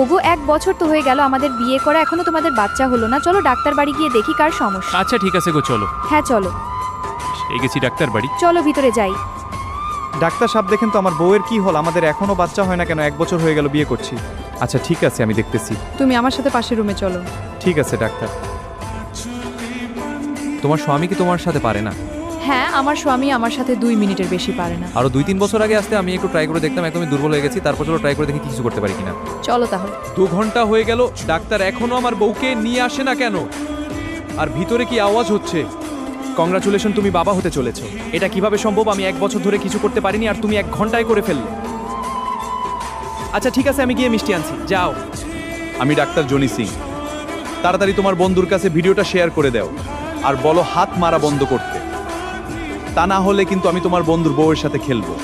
ওগো 1 বছর তো হয়ে গেল আমাদের বিয়ে করা, এখনো তোমাদের বাচ্চা হলো না। চলো ডাক্তার বাড়ি গিয়ে দেখি কার সমস্যা। আচ্ছা ঠিক আছে গো, চলো। হ্যাঁ চলো। এই গেছি ডাক্তার বাড়ি। চলো ভিতরে যাই। ডাক্তার সাহেব দেখেন তো আমার বউয়ের কি হল, আমাদের এখনো বাচ্চা হয় না কেন? 1 বছর হয়ে গেল বিয়ে করছি। আচ্ছা ঠিক আছে, আমি দেখতেছি। তুমি আমার সাথে পাশের রুমে চলো। ঠিক আছে ডাক্তার। তোমার স্বামী কি তোমার সাথে পারে না? হ্যাঁ, আমার স্বামী আমার সাথে 2 মিনিটের বেশি পারে না। আরো 2-3 বছর আগে আসতে আমি একটু ট্রাই করে দেখতাম, একদমই দুর্বল হয়ে গেছি। তারপর চলো ট্রাই করে দেখি কিছু করতে পারি কিনা। চলো তাহলে। 2 ঘন্টা হয়ে গেল, ডাক্তার এখনো আমার বউকে নিয়ে আসে না কেন? আর ভিতরে কি আওয়াজ হচ্ছে? কংগ্রাচুলেশন, তুমি বাবা হতে চলেছো। এটা কিভাবে সম্ভব? আমি 1 বছর ধরে কিছু করতে পারিনি আর তুমি 1 ঘন্টায় করে ফেললে। আচ্ছা ঠিক আছে, আমি গিয়ে মিষ্টি আনছি, যাও। আমি ডাক্তার জনি সিং। তাড়াতাড়ি তোমার বন্ধুর কাছে ভিডিওটা শেয়ার করে দাও আর বলো হাত মারা বন্ধ করতে। তা না হলে কিন্তু আমি তোমার বন্ধুর বউয়ের সাথে খেলবো।